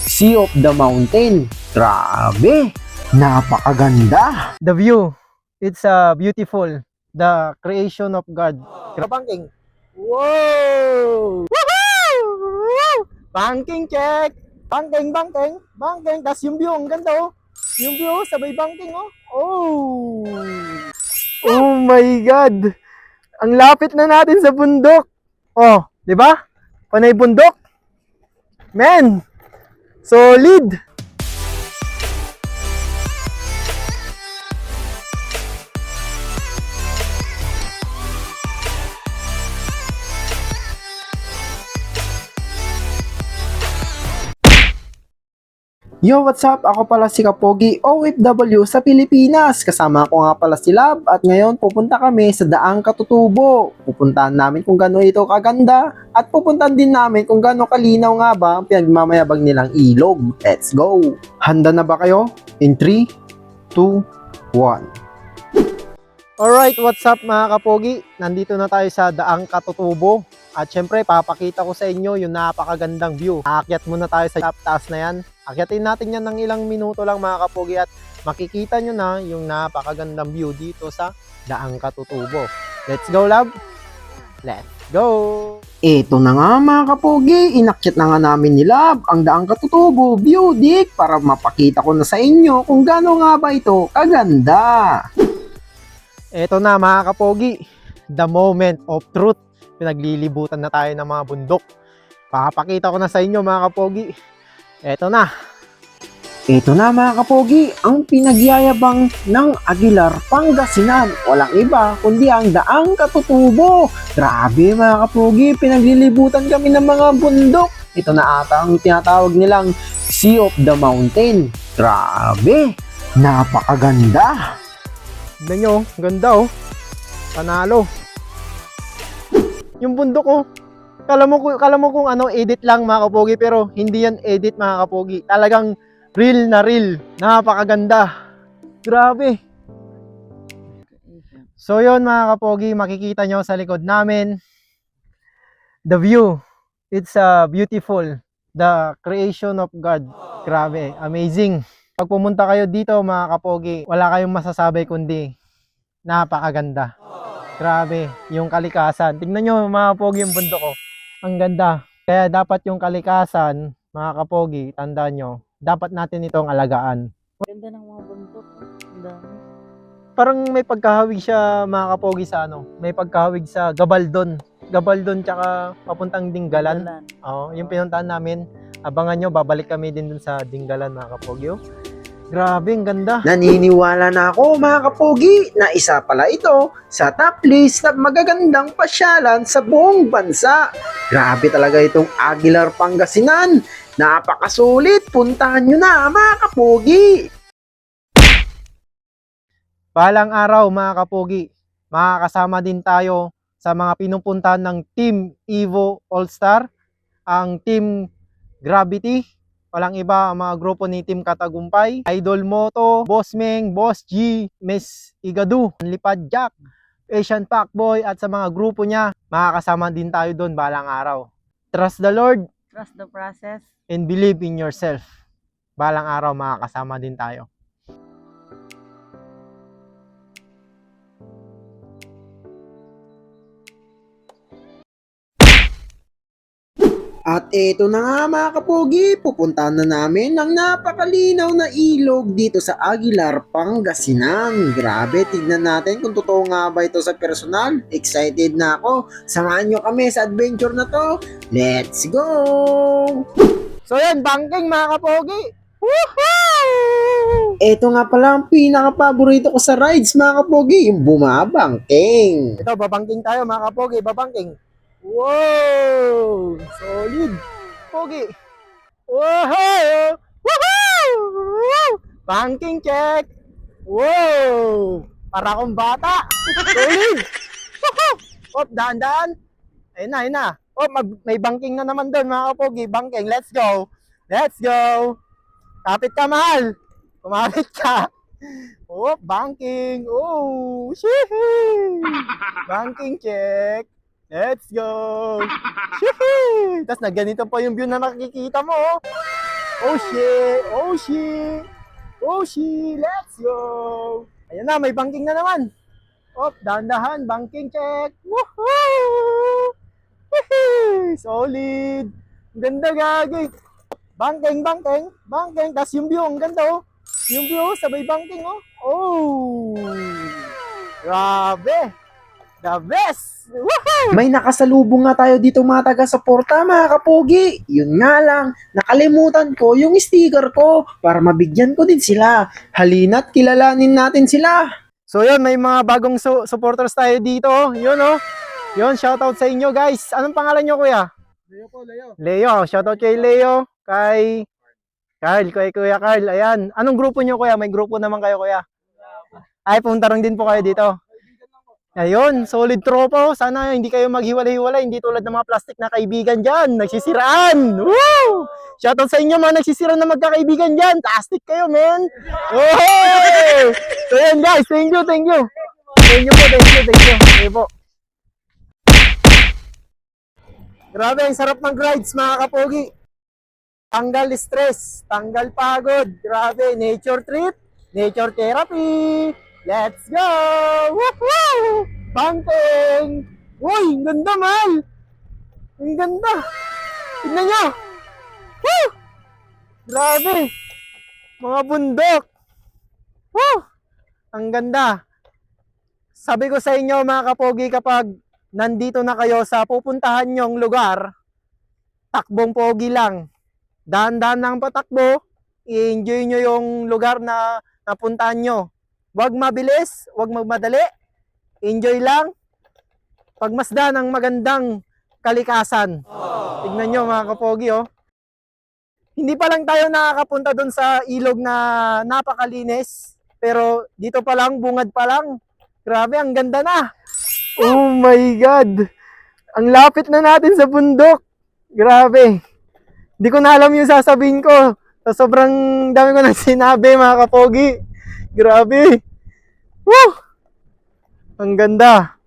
Sea of the Mountain. Grabe! Napakaganda! The view, it's beautiful. The creation of God. Banking. Whoa! Woohoo! Banking check! Banking. Tas yung view, ang ganda oh. Yung view, sabay banking oh. Oh! Oh my God! Ang lapit na natin sa bundok. Oh, di ba? Panay bundok. Man! Solid! Yo, what's up? Ako pala si Kapogi, OFW sa Pilipinas. Kasama ko nga pala si Lab at ngayon pupunta kami sa Daang Katutubo. Pupuntahan namin kung gaano ito kaganda at pupuntahan din namin kung gaano kalinaw nga ba ang pinagmamayabang nilang ilog. Let's go! Handa na ba kayo? In 3, 2, 1. Alright, what's up mga kapogi? Nandito na tayo sa Daang Katutubo. At syempre, papakita ko sa inyo yung napakagandang view. Aakyat muna tayo sa taas na yan. Akyatin natin yan ng ilang minuto lang mga kapogi at makikita nyo na yung napakagandang view dito sa Daang Katutubo. Let's go, love! Let's go! Ito na nga mga kapogi, inakyat na nga namin ni Lab ang Daang Katutubo View Deck para mapakita ko na sa inyo kung gaano nga ba ito kaganda. Ito na mga kapogi, the moment of truth. Pinaglilibutan na tayo ng mga bundok. Papakita ko na sa inyo mga kapogi. Ito na. Ito na mga kapogi, ang pinagyayabang ng Aguilar, Pangasinan. Walang iba kundi ang Daang Katutubo. Grabe mga kapogi, pinaglilibutan kami ng mga bundok. Ito na ata ang tinatawag nilang Sea of the Mountain. Grabe, napakaganda. Tignan nyo, ganda oh. Panalo. Yung bundok oh. Kala mo kung ano, edit lang mga kapogi, pero hindi yan edit mga kapogi. Talagang real na real. Napakaganda. Grabe. So yun mga kapogi, makikita nyo sa likod namin. The view. It's beautiful. The creation of God. Grabe, amazing. Pag pumunta kayo dito mga kapogi, wala kayong masasabi kundi napakaganda. Grabe, yung kalikasan. Tingnan nyo mga kapogi yung bundok ko. Ang ganda. Kaya dapat yung kalikasan, mga kapogi, tandaan nyo, dapat natin itong alagaan. Ganda ng mga bundok. Ang dami. Parang may pagkahawig siya mga kapogi sa ano, may pagkahawig sa Gabaldon. Gabaldon tsaka papuntang Dinggalan. Oo, yung pinuntahan namin. Abangan nyo, babalik kami din dun sa Dinggalan mga kapogi. Oh. Grabe, ang ganda. Naniniwala na ako mga kapogi na isa pala ito sa top list na magagandang pasyalan sa buong bansa. Grabe talaga itong Aguilar, Pangasinan. Napakasulit. Puntahan nyo na mga kapogi. Balang araw mga kapogi, makakasama din tayo sa mga pinupuntahan ng Team Evo All-Star, ang Team Gravity. Walang iba ang mga grupo ni Team Katagumpay, Idol Moto, Boss Meng, Boss G, Miss Igadu, Lipad Jack, Asian Pacboy at sa mga grupo niya, makakasama din tayo doon balang araw. Trust the Lord Trust the process. and believe in yourself. Balang araw makakasama din tayo. At ito na nga mga kapogi, pupuntahan na namin ang napakalinaw na ilog dito sa Aguilar, Pangasinan. Grabe, tignan natin kung totoo nga ba ito sa personal. Excited na ako. Samahan nyo kami sa adventure na to. Let's go! So yan, banking mga kapogi! Woohoo! Ito nga pala ang pinaka-paborito ko sa rides mga kapogi, yung bumabangking. Ito, babangking tayo mga kapogi, babangking. Wow! Solid! Pogi! Wow! Woohoo! Banking check! Wow! Para akong bata! Solid! Woohoo! Op, daan-daan! Ayun na. Oh, may banking na naman doon mga kapogi. Banking, let's go! Let's go! Kapit ka, mahal! Kumapit ka! Oh, banking! Oh, shee! Banking check! Let's go! Shee! Tapos na ganito pa yung view na nakikita mo. Oh. Oh shit! Oh shit! Oh shit! Let's go! Ayan na, may banking na naman. Op, dahan-dahan, banking check. Woohoo! Woohoo! Solid! Ang ganda gagi. Banking, banking, banking. Tapos yung view, ang ganda oh. Yung view, sabay banking oh. Oh! Grabe! The best! Woohoo! May nakasalubong nga tayo dito mga taga-suporta mga kapogi. Yun nga lang, nakalimutan ko yung sticker ko para mabigyan ko din sila. Halina't kilalanin natin sila. So yun, may mga bagong supporters tayo dito. Yun oh. Yun, shoutout sa inyo guys. Anong pangalan nyo kuya? Leo po, Leo. Leo. Shoutout kay Leo. Kay Kuya Carl. Ayan. Anong grupo nyo kuya? May grupo naman kayo kuya? Ay, puntarong din po kayo dito. Ayun, solid tropa. Oh. Sana hindi kayo maghiwalay-hiwalay. Hindi tulad ng mga plastic na kaibigan dyan. Nagsisiraan. Woo! Shoutout sa inyo mga nagsisiraan na magkakaibigan dyan. Plastic kayo, man. Oh! So yan guys, thank you. Thank you po, thank you. Okay po. Grabe, ang sarap ng rides mga kapogi. Tanggal stress, tanggal pagod. Grabe, nature trip, nature therapy. Let's go! Woohoo! Banting! Uy, ang ganda man! Ang ganda! Tignan nyo! Woo! Grabe! Mga bundok! Woo! Ang ganda! Sabi ko sa inyo mga kapogi, kapag nandito na kayo sa pupuntahan nyong lugar, takbong pogi lang. Dahan-dahan ng patakbo, i-enjoy nyo yung lugar na napuntahan nyo. Huwag mabilis, huwag magmadali. Enjoy lang. Pagmasdan ng magandang kalikasan. Tignan nyo mga kapogi oh. Hindi pa lang tayo nakakapunta doon sa ilog na napakalinis. Pero dito pa lang, bungad pa lang. Grabe, ang ganda na. Oh my God. Ang lapit na natin sa bundok. Grabe. Hindi ko na alam yung sasabihin ko. Sa sobrang dami ko nang sinabi mga kapogi. Grabe. Woo! Ang ganda.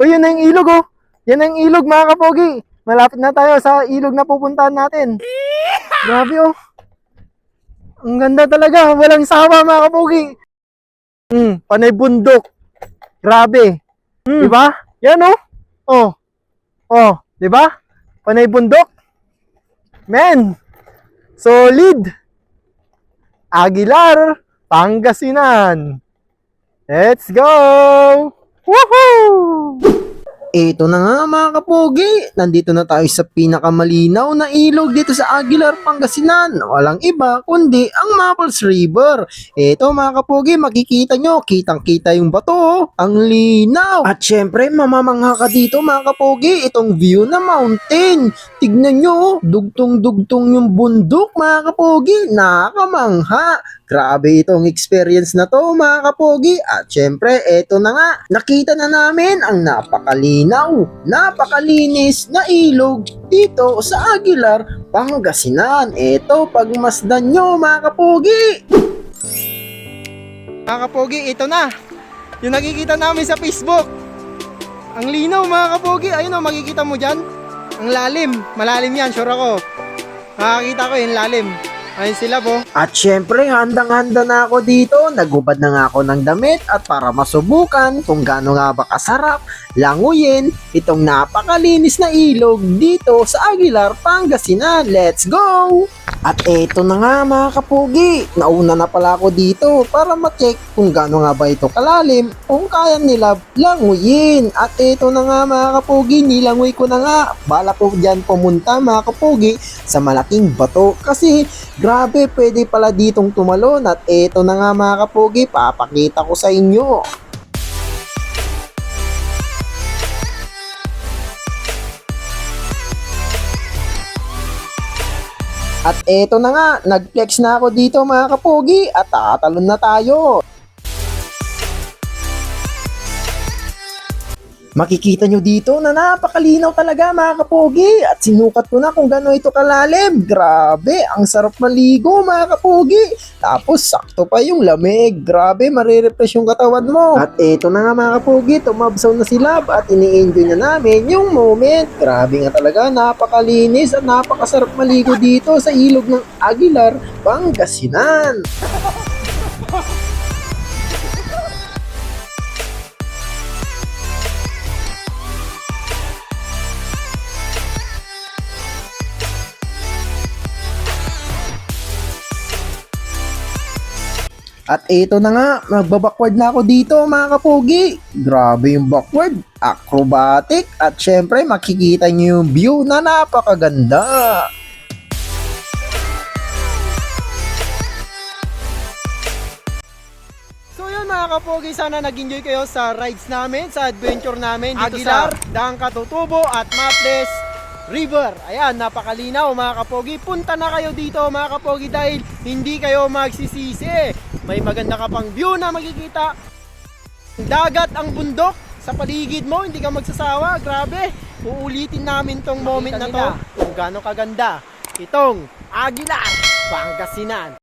Oh, yun na yung ilog oh. Yan ang ilog mga kapogi. Malapit na tayo sa ilog na pupuntahan natin. Grabe oh. Ang ganda talaga. Walang sawa mga kapogi. Panay bundok. Grabe. Diba? Yan oh. Oh. Oh. Diba? Panay bundok. Men. Solid. Aguilar. Pangasinan. Let's go! Woohoo! Ito na nga mga kapogi, nandito na tayo sa pinakamalinaw na ilog dito sa Aguilar, Pangasinan. Walang iba kundi ang Maples River. Ito mga kapogi, makikita nyo, kitang-kita yung bato, oh. Ang linaw. At syempre, mamamangha ka dito mga kapogi, itong view na mountain. Tignan nyo, oh, dugtong-dugtong yung bundok mga kapogi, nakamangha. Grabe itong experience na to mga kapogi. At syempre, eto na nga, nakita na namin ang napakalinaw, napakalinis na ilog dito sa Aguilar, Pangasinan. Eto, pagmasdan nyo mga kapogi. Mga kapogi, ito na. Yung nakikita namin sa Facebook. Ang linaw mga kapogi. Ayun o, makikita mo dyan. Ang lalim. Malalim yan, sure ako. Makakita ko yung lalim. Ayun sila po. At syempre, handang-handa na ako dito. Nagubad na nga ako ng damit at para masubukan kung gaano nga ba kasarap languyin itong napakalinis na ilog dito sa Aguilar, Pangasinan. Let's go! At eto na nga mga kapugi, nauna na pala ako dito para ma-check kung gaano nga ba ito kalalim, kung kaya nila languyin. At eto na nga mga kapugi, nilangoy ko na nga. Bala ko dyan pumunta mga kapugi sa malaking bato kasi grabe pwede pala ditong tumalon. At eto na nga mga kapugi, papakita ko sa inyo. At eto na nga, nag-flex na ako dito mga kapugi at tatalon na tayo. Makikita nyo dito na napakalinaw talaga mga kapogi at sinukat ko na kung gano'n ito kalalim. Grabe, ang sarap maligo mga kapogi. Tapos sakto pa yung lamig. Grabe, marirefresh yung katawan mo. At eto na nga mga kapogi, tumabsaw na si Love at ini-enjoy na namin yung moment. Grabe nga talaga, napakalinis at napakasarap maligo dito sa ilog ng Aguilar, Pangasinan. At ito na nga, magbabackward na ako dito mga kapogi. Grabe yung backward, acrobatic, at syempre makikita nyo yung view na napakaganda. So yun mga kapogi, sana nag-enjoy kayo sa rides namin, sa adventure namin dito Aguilar, sa Daang Katutubo at Maples River. Ayan, napakalinaw mga kapogi. Punta na kayo dito mga kapogi dahil hindi kayo magsisisi. May maganda ka pang view na makikita. Dagat, ang bundok sa paligid mo, hindi ka magsasawa. Grabe, uulitin namin tong moment na to kung gaano kaganda itong Aguilar, Pangasinan.